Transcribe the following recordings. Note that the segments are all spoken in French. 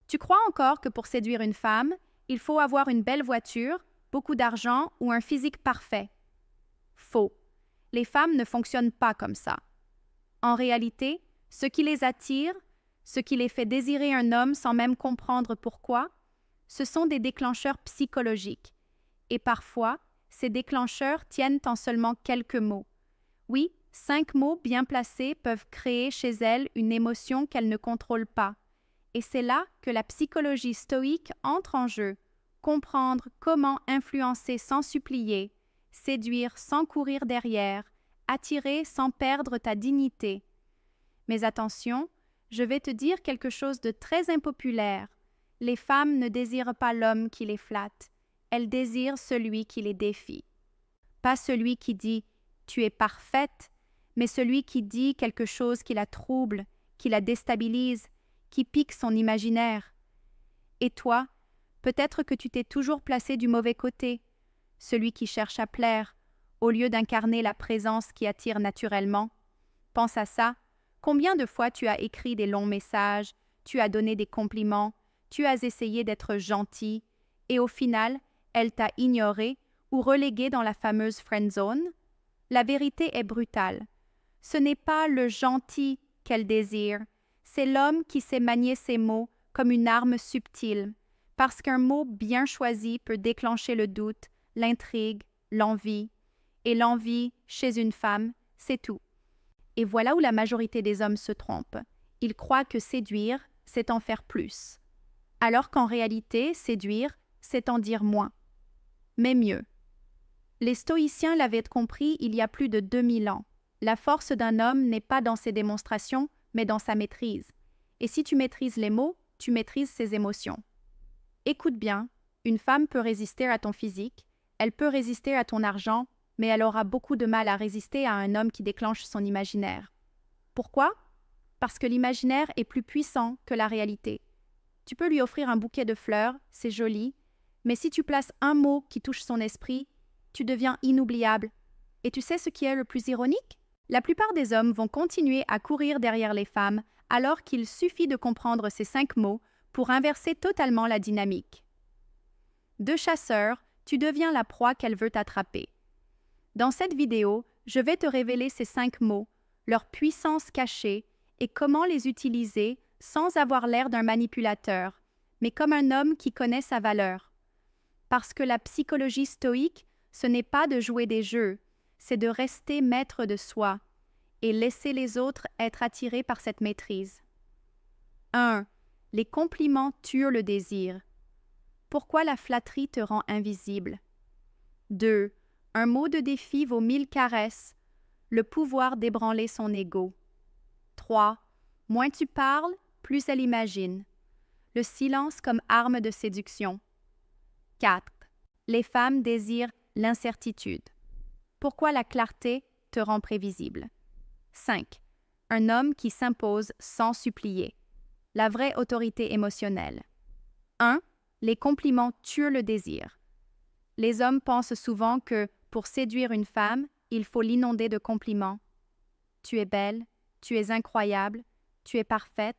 Tu crois encore que pour séduire une femme, il faut avoir une belle voiture, beaucoup d'argent ou un physique parfait? Faux. Les femmes ne fonctionnent pas comme ça. En réalité, ce qui les attire, ce qui les fait désirer un homme sans même comprendre pourquoi, ce sont des déclencheurs psychologiques. Et parfois, ces déclencheurs tiennent en seulement quelques mots. Oui, 5 mots bien placés peuvent créer chez elles une émotion qu'elles ne contrôlent pas. Et c'est là que la psychologie stoïque entre en jeu. Comprendre comment influencer sans supplier, séduire sans courir derrière, attirer sans perdre ta dignité. Mais attention, je vais te dire quelque chose de très impopulaire. Les femmes ne désirent pas l'homme qui les flatte, elles désirent celui qui les défie. Pas celui qui dit « tu es parfaite », mais celui qui dit quelque chose qui la trouble, qui la déstabilise, qui pique son imaginaire. Et toi, peut-être que tu t'es toujours placé du mauvais côté, celui qui cherche à plaire, au lieu d'incarner la présence qui attire naturellement. Pense à ça. Combien de fois tu as écrit des longs messages, tu as donné des compliments, tu as essayé d'être gentil, et au final, elle t'a ignoré ou relégué dans la fameuse friend zone? La vérité est brutale. Ce n'est pas le gentil qu'elle désire, c'est l'homme qui sait manier ses mots comme une arme subtile, parce qu'un mot bien choisi peut déclencher le doute, l'intrigue, l'envie. Et l'envie, chez une femme, c'est tout. Et voilà où la majorité des hommes se trompent. Ils croient que séduire, c'est en faire plus. Alors qu'en réalité, séduire, c'est en dire moins. Mais mieux. Les stoïciens l'avaient compris il y a plus de 2000 ans. La force d'un homme n'est pas dans ses démonstrations, mais dans sa maîtrise. Et si tu maîtrises les mots, tu maîtrises ses émotions. Écoute bien, une femme peut résister à ton physique, elle peut résister à ton argent, mais elle aura beaucoup de mal à résister à un homme qui déclenche son imaginaire. Pourquoi? Parce que l'imaginaire est plus puissant que la réalité. Tu peux lui offrir un bouquet de fleurs, c'est joli, mais si tu places un mot qui touche son esprit, tu deviens inoubliable. Et tu sais ce qui est le plus ironique? La plupart des hommes vont continuer à courir derrière les femmes alors qu'il suffit de comprendre ces 5 mots pour inverser totalement la dynamique. De chasseur, tu deviens la proie qu'elle veut attraper. Dans cette vidéo, je vais te révéler ces 5 mots, leur puissance cachée et comment les utiliser sans avoir l'air d'un manipulateur, mais comme un homme qui connaît sa valeur. Parce que la psychologie stoïque, ce n'est pas de jouer des jeux, c'est de rester maître de soi et laisser les autres être attirés par cette maîtrise. 1. Les compliments tuent le désir. Pourquoi la flatterie te rend invisible? 2. Un mot de défi vaut 1000 caresses. Le pouvoir d'ébranler son ego. 3. Moins tu parles, plus elle imagine. Le silence comme arme de séduction. 4. Les femmes désirent l'incertitude. Pourquoi la clarté te rend prévisible? 5. Un homme qui s'impose sans supplier. La vraie autorité émotionnelle. 1. Les compliments tuent le désir. Les hommes pensent souvent que, pour séduire une femme, il faut l'inonder de compliments. Tu es belle, tu es incroyable, tu es parfaite.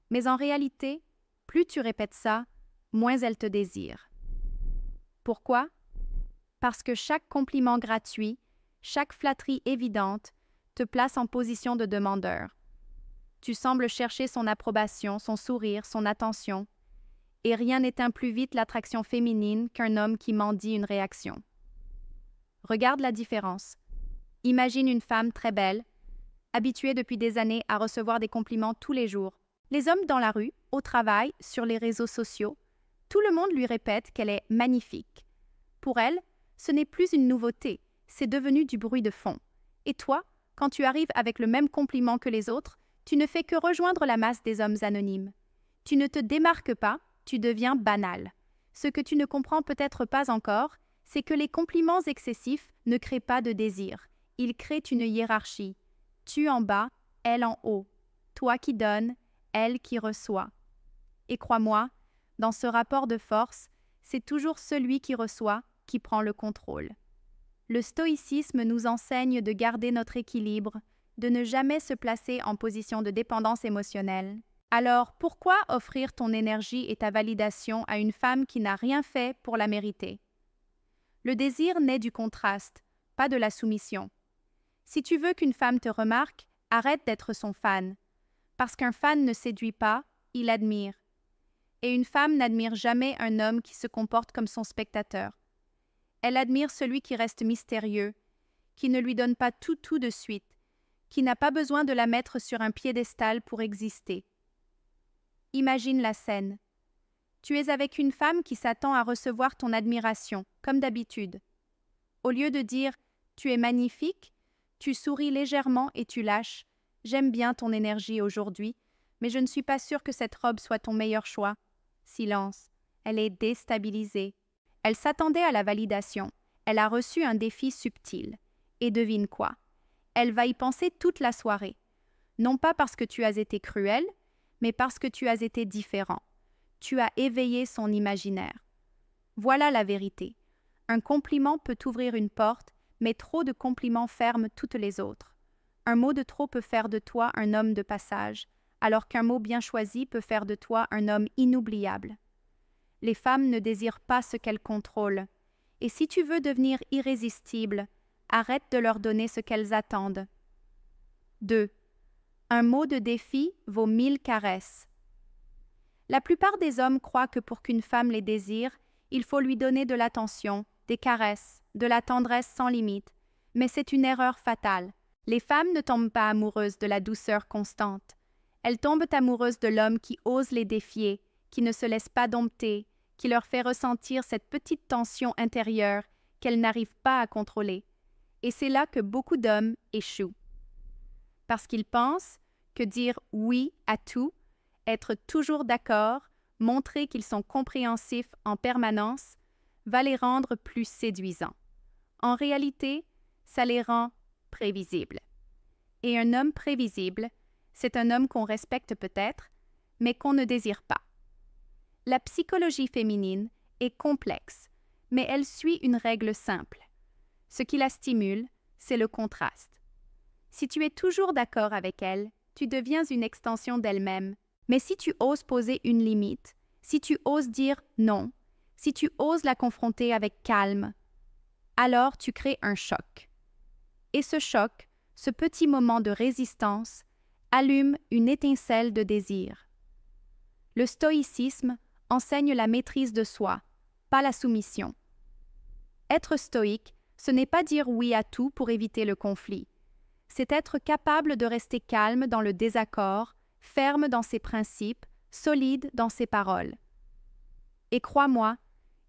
Mais en réalité, plus tu répètes ça, moins elle te désire. Pourquoi? Parce que chaque compliment gratuit, chaque flatterie évidente, te place en position de demandeur. Tu sembles chercher son approbation, son sourire, son attention. Et rien n'éteint plus vite l'attraction féminine qu'un homme qui mendie une réaction. Regarde la différence. Imagine une femme très belle, habituée depuis des années à recevoir des compliments tous les jours. Les hommes dans la rue, au travail, sur les réseaux sociaux, tout le monde lui répète qu'elle est magnifique. Pour elle, ce n'est plus une nouveauté, c'est devenu du bruit de fond. Et toi, quand tu arrives avec le même compliment que les autres, tu ne fais que rejoindre la masse des hommes anonymes. Tu ne te démarques pas, tu deviens banal. Ce que tu ne comprends peut-être pas encore, c'est que les compliments excessifs ne créent pas de désir. Ils créent une hiérarchie. Tu en bas, elle en haut. Toi qui donnes, elle qui reçoit. Et crois-moi, dans ce rapport de force, c'est toujours celui qui reçoit qui prend le contrôle. Le stoïcisme nous enseigne de garder notre équilibre, de ne jamais se placer en position de dépendance émotionnelle Alors, pourquoi offrir ton énergie et ta validation à une femme qui n'a rien fait pour la mériter? Le désir naît du contraste, pas de la soumission. Si tu veux qu'une femme te remarque, arrête d'être son fan. Parce qu'un fan ne séduit pas, il admire. Et une femme n'admire jamais un homme qui se comporte comme son spectateur. Elle admire celui qui reste mystérieux, qui ne lui donne pas tout de suite, qui n'a pas besoin de la mettre sur un piédestal pour exister. Imagine la scène. Tu es avec une femme qui s'attend à recevoir ton admiration, comme d'habitude. Au lieu de dire « tu es magnifique », tu souris légèrement et tu lâches « j'aime bien ton énergie aujourd'hui, mais je ne suis pas sûre que cette robe soit ton meilleur choix. » Silence. Elle est déstabilisée. Elle s'attendait à la validation. Elle a reçu un défi subtil. Et devine quoi? Elle va y penser toute la soirée. Non pas parce que tu as été cruel, mais parce que tu as été différent. Tu as éveillé son imaginaire. Voilà la vérité. Un compliment peut ouvrir une porte, mais trop de compliments ferment toutes les autres. Un mot de trop peut faire de toi un homme de passage, alors qu'un mot bien choisi peut faire de toi un homme inoubliable. Les femmes ne désirent pas ce qu'elles contrôlent. Et si tu veux devenir irrésistible, arrête de leur donner ce qu'elles attendent. 2. Un mot de défi vaut 1000 caresses. La plupart des hommes croient que pour qu'une femme les désire, il faut lui donner de l'attention, des caresses, de la tendresse sans limite. Mais c'est une erreur fatale. Les femmes ne tombent pas amoureuses de la douceur constante. Elles tombent amoureuses de l'homme qui ose les défier, qui ne se laisse pas dompter, qui leur fait ressentir cette petite tension intérieure qu'elles n'arrivent pas à contrôler. Et c'est là que beaucoup d'hommes échouent. Parce qu'ils pensent que dire oui à tout, être toujours d'accord, montrer qu'ils sont compréhensifs en permanence, va les rendre plus séduisants. En réalité, ça les rend prévisibles. Et un homme prévisible, c'est un homme qu'on respecte peut-être, mais qu'on ne désire pas. La psychologie féminine est complexe, mais elle suit une règle simple. Ce qui la stimule, c'est le contraste. Si tu es toujours d'accord avec elle, tu deviens une extension d'elle-même. Mais si tu oses poser une limite, si tu oses dire non, si tu oses la confronter avec calme, alors tu crées un choc. Et ce choc, ce petit moment de résistance, allume une étincelle de désir. Le stoïcisme enseigne la maîtrise de soi, pas la soumission. Être stoïque, ce n'est pas dire oui à tout pour éviter le conflit. C'est être capable de rester calme dans le désaccord, ferme dans ses principes, solide dans ses paroles. Et crois-moi,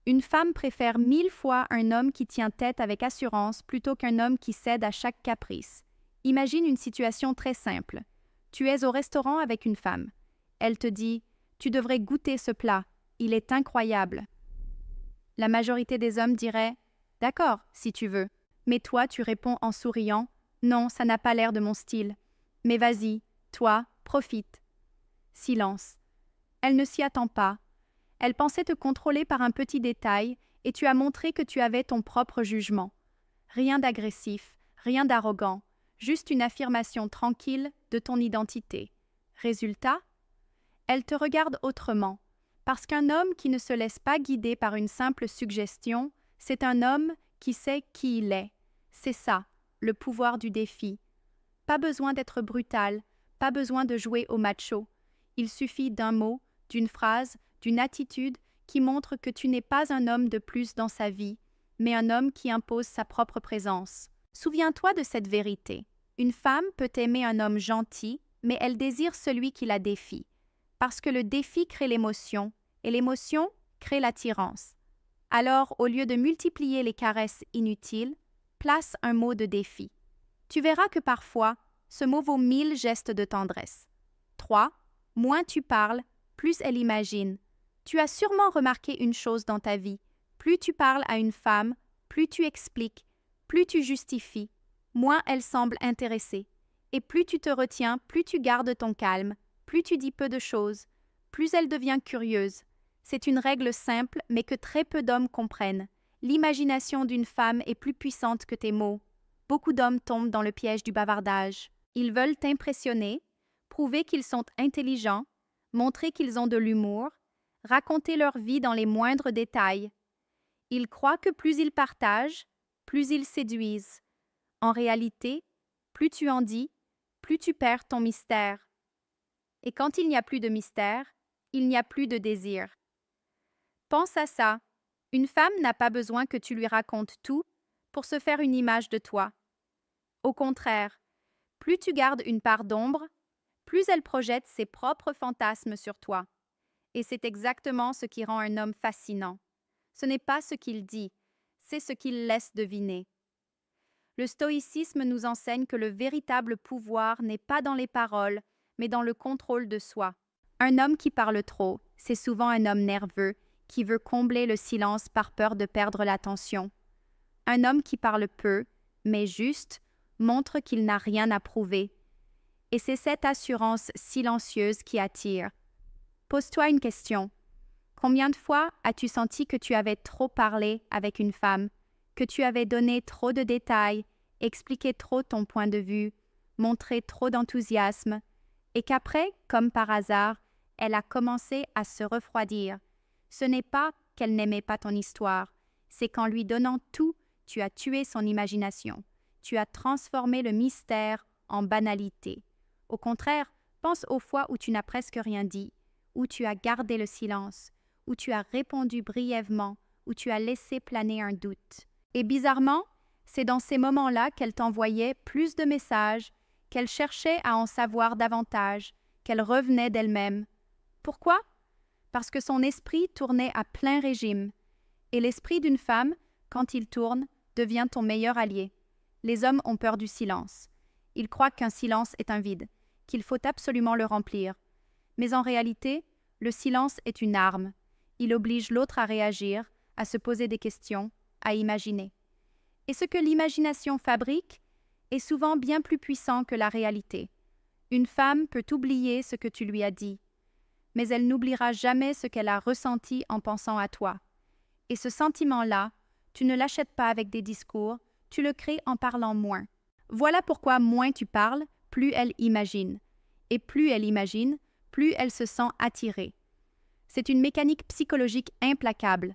une femme préfère 1000 fois un homme qui tient tête avec assurance plutôt qu'un homme qui cède à chaque caprice. Imagine une situation très simple. Tu es au restaurant avec une femme. Elle te dit « Tu devrais goûter ce plat, il est incroyable ». La majorité des hommes diraient « D'accord, si tu veux ». Mais toi, tu réponds en souriant « Non, ça n'a pas l'air de mon style. Mais vas-y, toi, profite. » Silence. Elle ne s'y attend pas. Elle pensait te contrôler par un petit détail et tu as montré que tu avais ton propre jugement. Rien d'agressif, rien d'arrogant, juste une affirmation tranquille de ton identité. Résultat? Elle te regarde autrement, parce qu'un homme qui ne se laisse pas guider par une simple suggestion, c'est un homme qui sait qui il est. C'est ça, le pouvoir du défi. Pas besoin d'être brutal, pas besoin de jouer au macho. Il suffit d'un mot, d'une phrase, d'une attitude qui montre que tu n'es pas un homme de plus dans sa vie, mais un homme qui impose sa propre présence. Souviens-toi de cette vérité. Une femme peut aimer un homme gentil, mais elle désire celui qui la défie. Parce que le défi crée l'émotion, et l'émotion crée l'attirance. Alors, au lieu de multiplier les caresses inutiles, place un mot de défi. Tu verras que parfois, ce mot vaut 1000 gestes de tendresse. 3. Moins tu parles, plus elle imagine. Tu as sûrement remarqué une chose dans ta vie. Plus tu parles à une femme, plus tu expliques, plus tu justifies, moins elle semble intéressée. Et plus tu te retiens, plus tu gardes ton calme, plus tu dis peu de choses, plus elle devient curieuse. C'est une règle simple, mais que très peu d'hommes comprennent. L'imagination d'une femme est plus puissante que tes mots. Beaucoup d'hommes tombent dans le piège du bavardage. Ils veulent t'impressionner, prouver qu'ils sont intelligents, montrer qu'ils ont de l'humour, raconter leur vie dans les moindres détails. Ils croient que plus ils partagent, plus ils séduisent. En réalité, plus tu en dis, plus tu perds ton mystère. Et quand il n'y a plus de mystère, il n'y a plus de désir. Pense à ça. Une femme n'a pas besoin que tu lui racontes tout pour se faire une image de toi. Au contraire, plus tu gardes une part d'ombre, plus elle projette ses propres fantasmes sur toi. Et c'est exactement ce qui rend un homme fascinant. Ce n'est pas ce qu'il dit, c'est ce qu'il laisse deviner. Le stoïcisme nous enseigne que le véritable pouvoir n'est pas dans les paroles, mais dans le contrôle de soi. Un homme qui parle trop, c'est souvent un homme nerveux, qui veut combler le silence par peur de perdre l'attention. Un homme qui parle peu, mais juste, montre qu'il n'a rien à prouver. Et c'est cette assurance silencieuse qui attire. Pose-toi une question. Combien de fois as-tu senti que tu avais trop parlé avec une femme, que tu avais donné trop de détails, expliqué trop ton point de vue, montré trop d'enthousiasme, et qu'après, comme par hasard, elle a commencé à se refroidir? Ce n'est pas qu'elle n'aimait pas ton histoire, c'est qu'en lui donnant tout, tu as tué son imagination. Tu as transformé le mystère en banalité. Au contraire, pense aux fois où tu n'as presque rien dit, où tu as gardé le silence, où tu as répondu brièvement, où tu as laissé planer un doute. Et bizarrement, c'est dans ces moments-là qu'elle t'envoyait plus de messages, qu'elle cherchait à en savoir davantage, qu'elle revenait d'elle-même. Pourquoi? Parce que son esprit tournait à plein régime. Et l'esprit d'une femme, quand il tourne, devient ton meilleur allié. Les hommes ont peur du silence. Ils croient qu'un silence est un vide, qu'il faut absolument le remplir. Mais en réalité, le silence est une arme. Il oblige l'autre à réagir, à se poser des questions, à imaginer. Et ce que l'imagination fabrique est souvent bien plus puissant que la réalité. Une femme peut oublier ce que tu lui as dit, mais elle n'oubliera jamais ce qu'elle a ressenti en pensant à toi. Et ce sentiment-là, tu ne l'achètes pas avec des discours, tu le crées en parlant moins. Voilà pourquoi moins tu parles, plus elle imagine. Et plus elle imagine, plus elle se sent attirée. C'est une mécanique psychologique implacable.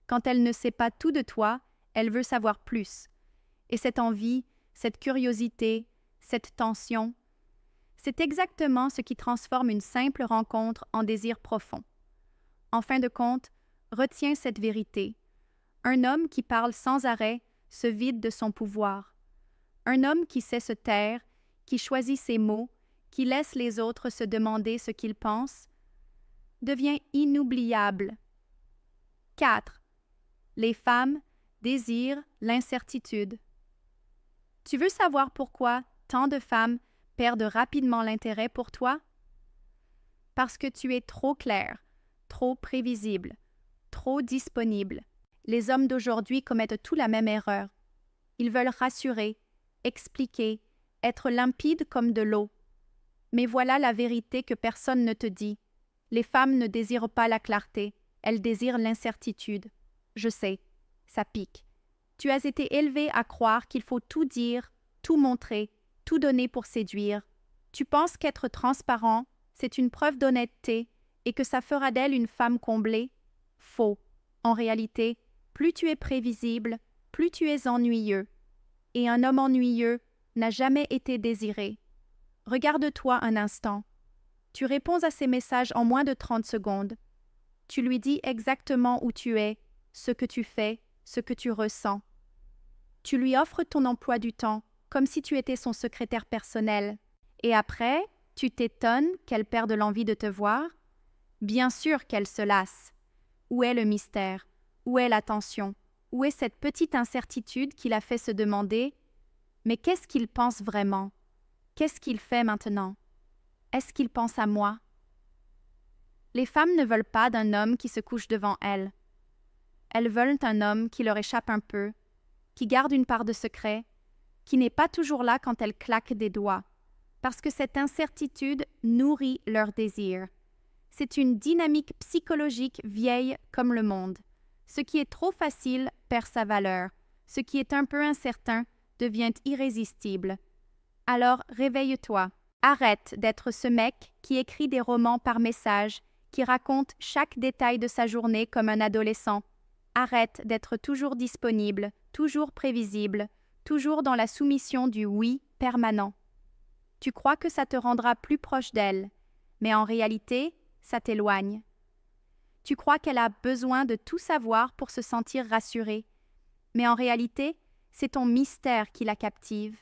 Quand elle ne sait pas tout de toi, elle veut savoir plus. Et cette envie, cette curiosité, cette tension, c'est exactement ce qui transforme une simple rencontre en désir profond. En fin de compte, retiens cette vérité. Un homme qui parle sans arrêt se vide de son pouvoir. Un homme qui sait se taire, qui choisit ses mots, qui laisse les autres se demander ce qu'ils pensent, devient inoubliable. 4. Les femmes désirent l'incertitude. Tu veux savoir pourquoi tant de femmes perdent rapidement l'intérêt pour toi? Parce que tu es trop clair, trop prévisible, trop disponible. Les hommes d'aujourd'hui commettent tous la même erreur. Ils veulent rassurer, expliquer, être limpides comme de l'eau. Mais voilà la vérité que personne ne te dit. Les femmes ne désirent pas la clarté, elles désirent l'incertitude. Je sais, ça pique. Tu as été élevé à croire qu'il faut tout dire, tout montrer, tout donner pour séduire. Tu penses qu'être transparent, c'est une preuve d'honnêteté et que ça fera d'elle une femme comblée? Faux. En réalité, plus tu es prévisible, plus tu es ennuyeux. Et un homme ennuyeux n'a jamais été désiré. Regarde-toi un instant. Tu réponds à ses messages en moins de 30 secondes. Tu lui dis exactement où tu es, ce que tu fais, ce que tu ressens. Tu lui offres ton emploi du temps, comme si tu étais son secrétaire personnel. Et après, tu t'étonnes qu'elle perde l'envie de te voir? Bien sûr qu'elle se lasse. Où est le mystère? Où est l'attention? Où est cette petite incertitude qui la fait se demander « Mais qu'est-ce qu'il pense vraiment? Qu'est-ce qu'il fait maintenant? Est-ce qu'il pense à moi? » Les femmes ne veulent pas d'un homme qui se couche devant elles. Elles veulent un homme qui leur échappe un peu, qui garde une part de secret, qui n'est pas toujours là quand elles claquent des doigts, parce que cette incertitude nourrit leur désir. C'est une dynamique psychologique vieille comme le monde. Ce qui est trop facile perd sa valeur. Ce qui est un peu incertain devient irrésistible. Alors réveille-toi. Arrête d'être ce mec qui écrit des romans par message, qui raconte chaque détail de sa journée comme un adolescent. Arrête d'être toujours disponible, toujours prévisible, toujours dans la soumission du oui permanent. Tu crois que ça te rendra plus proche d'elle, mais en réalité, ça t'éloigne. Tu crois qu'elle a besoin de tout savoir pour se sentir rassurée, mais en réalité, c'est ton mystère qui la captive.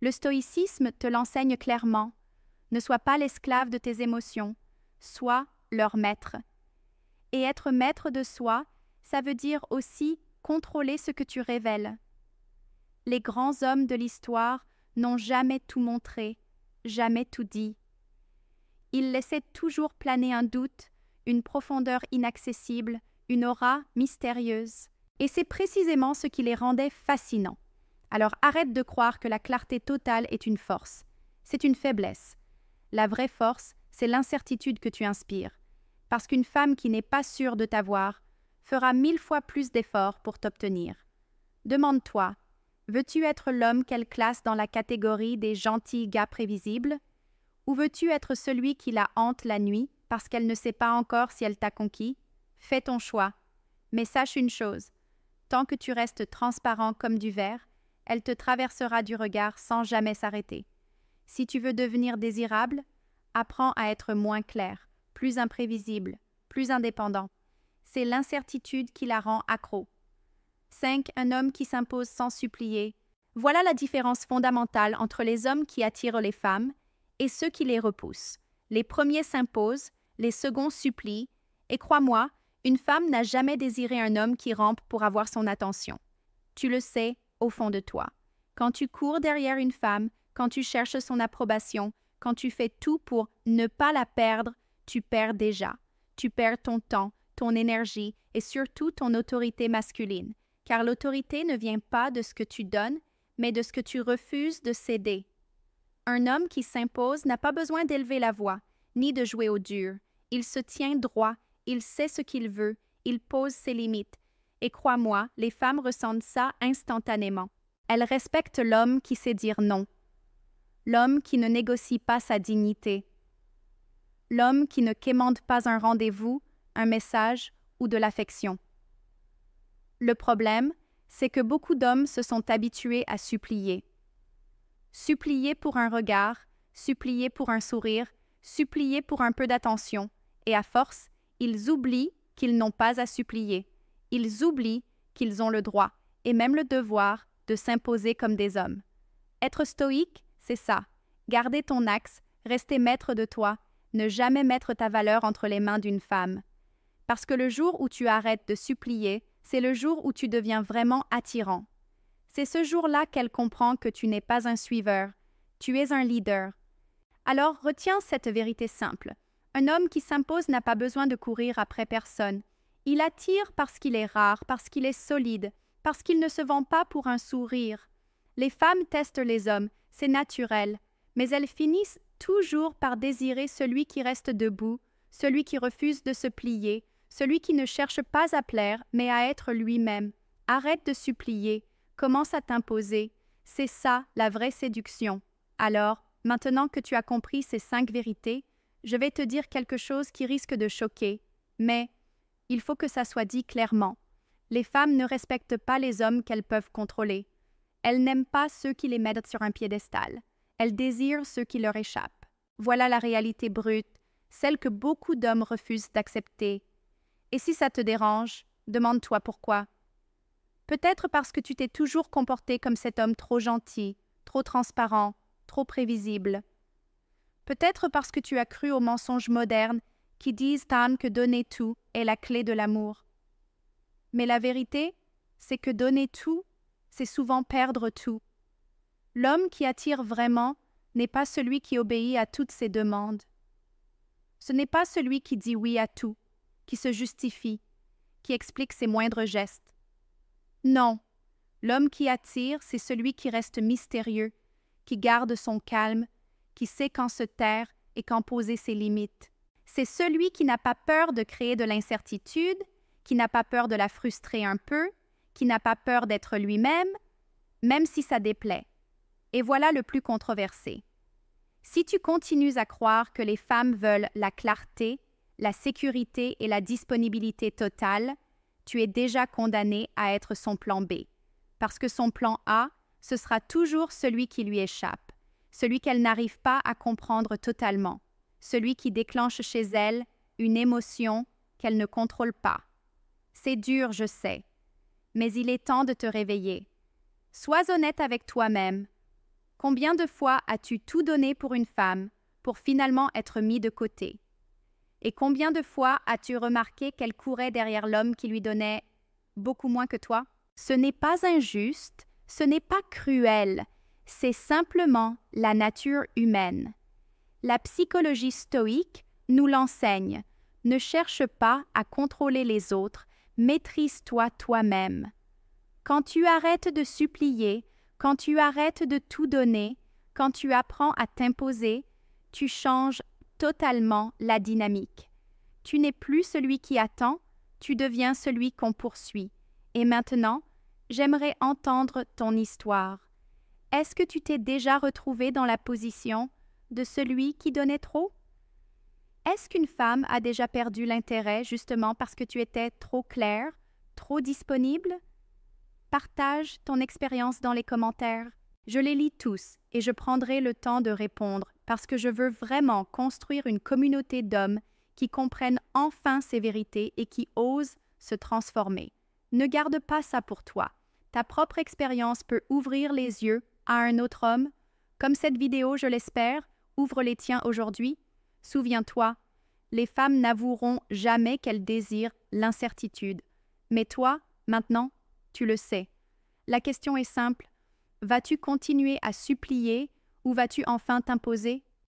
Le stoïcisme te l'enseigne clairement. Ne sois pas l'esclave de tes émotions, sois leur maître. Et être maître de soi, ça veut dire aussi contrôler ce que tu révèles. Les grands hommes de l'histoire n'ont jamais tout montré, jamais tout dit. Ils laissaient toujours planer un doute, une profondeur inaccessible, une aura mystérieuse. Et c'est précisément ce qui les rendait fascinants. Alors arrête de croire que la clarté totale est une force. C'est une faiblesse. La vraie force, c'est l'incertitude que tu inspires. Parce qu'une femme qui n'est pas sûre de t'avoir fera 1000 fois plus d'efforts pour t'obtenir. Demande-toi, veux-tu être l'homme qu'elle classe dans la catégorie des gentils gars prévisibles? Ou veux-tu être celui qui la hante la nuit parce qu'elle ne sait pas encore si elle t'a conquis? Fais ton choix. Mais sache une chose, tant que tu restes transparent comme du verre, elle te traversera du regard sans jamais s'arrêter. Si tu veux devenir désirable, apprends à être moins clair, plus imprévisible, plus indépendant. C'est l'incertitude qui la rend accro. 5. Un homme qui s'impose sans supplier. Voilà la différence fondamentale entre les hommes qui attirent les femmes et ceux qui les repoussent. Les premiers s'imposent, les seconds supplient, et crois-moi, une femme n'a jamais désiré un homme qui rampe pour avoir son attention. Tu le sais au fond de toi. Quand tu cours derrière une femme, quand tu cherches son approbation, quand tu fais tout pour ne pas la perdre, tu perds déjà. Tu perds ton temps, ton énergie et surtout ton autorité masculine, car l'autorité ne vient pas de ce que tu donnes, mais de ce que tu refuses de céder. Un homme qui s'impose n'a pas besoin d'élever la voix, ni de jouer au dur. Il se tient droit, il sait ce qu'il veut, il pose ses limites. Et crois-moi, les femmes ressentent ça instantanément. Elles respectent l'homme qui sait dire non. L'homme qui ne négocie pas sa dignité. L'homme qui ne quémande pas un rendez-vous, un message ou de l'affection. Le problème, c'est que beaucoup d'hommes se sont habitués à supplier. Supplier pour un regard, supplier pour un sourire, supplier pour un peu d'attention, et à force, ils oublient qu'ils n'ont pas à supplier. Ils oublient qu'ils ont le droit, et même le devoir, de s'imposer comme des hommes. Être stoïque, c'est ça. Garder ton axe, rester maître de toi, ne jamais mettre ta valeur entre les mains d'une femme. Parce que le jour où tu arrêtes de supplier, c'est le jour où tu deviens vraiment attirant. C'est ce jour-là qu'elle comprend que tu n'es pas un suiveur, tu es un leader. Alors retiens cette vérité simple. Un homme qui s'impose n'a pas besoin de courir après personne. Il attire parce qu'il est rare, parce qu'il est solide, parce qu'il ne se vend pas pour un sourire. Les femmes testent les hommes, c'est naturel, mais elles finissent toujours par désirer celui qui reste debout, celui qui refuse de se plier, celui qui ne cherche pas à plaire, mais à être lui-même. Arrête de supplier, commence à t'imposer. C'est ça, la vraie séduction. Alors, maintenant que tu as compris ces 5 vérités, je vais te dire quelque chose qui risque de choquer, mais il faut que ça soit dit clairement. Les femmes ne respectent pas les hommes qu'elles peuvent contrôler. Elles n'aiment pas ceux qui les mettent sur un piédestal. Elles désirent ceux qui leur échappent. Voilà la réalité brute, celle que beaucoup d'hommes refusent d'accepter. Et si ça te dérange, demande-toi pourquoi. Peut-être parce que tu t'es toujours comporté comme cet homme trop gentil, trop transparent, trop prévisible. Peut-être parce que tu as cru aux mensonges modernes qui disent que donner tout est la clé de l'amour. Mais la vérité, c'est que donner tout, c'est souvent perdre tout. L'homme qui attire vraiment n'est pas celui qui obéit à toutes ses demandes. Ce n'est pas celui qui dit oui à tout, qui se justifie, qui explique ses moindres gestes. Non, l'homme qui attire, c'est celui qui reste mystérieux, qui garde son calme, qui sait quand se taire et quand poser ses limites. C'est celui qui n'a pas peur de créer de l'incertitude, qui n'a pas peur de la frustrer un peu, qui n'a pas peur d'être lui-même, même si ça déplaît. Et voilà le plus controversé. Si tu continues à croire que les femmes veulent la clarté, la sécurité et la disponibilité totale, tu es déjà condamné à être son plan B. Parce que son plan A, ce sera toujours celui qui lui échappe, celui qu'elle n'arrive pas à comprendre totalement, celui qui déclenche chez elle une émotion qu'elle ne contrôle pas. C'est dur, je sais, mais il est temps de te réveiller. Sois honnête avec toi-même. Combien de fois as-tu tout donné pour une femme, pour finalement être mis de côté? Et combien de fois as-tu remarqué qu'elle courait derrière l'homme qui lui donnait beaucoup moins que toi? Ce n'est pas injuste, ce n'est pas cruel, c'est simplement la nature humaine. La psychologie stoïque nous l'enseigne. Ne cherche pas à contrôler les autres, maîtrise-toi toi-même. Quand tu arrêtes de supplier, quand tu arrêtes de tout donner, quand tu apprends à t'imposer, tu changes totalement la dynamique. Tu n'es plus celui qui attend, tu deviens celui qu'on poursuit. Et maintenant, j'aimerais entendre ton histoire. Est-ce que tu t'es déjà retrouvé dans la position de celui qui donnait trop? Est-ce qu'une femme a déjà perdu l'intérêt justement parce que tu étais trop clair, trop disponible? Partage ton expérience dans les commentaires. Je les lis tous et je prendrai le temps de répondre parce que je veux vraiment construire une communauté d'hommes qui comprennent enfin ces vérités et qui osent se transformer. Ne garde pas ça pour toi. Ta propre expérience peut ouvrir les yeux à un autre homme. Comme cette vidéo, je l'espère, ouvre les tiens aujourd'hui. Souviens-toi, les femmes n'avoueront jamais qu'elles désirent l'incertitude. Mais toi, maintenant, tu le sais. La question est simple. Vas-tu continuer à supplier ou vas-tu enfin t'imposer?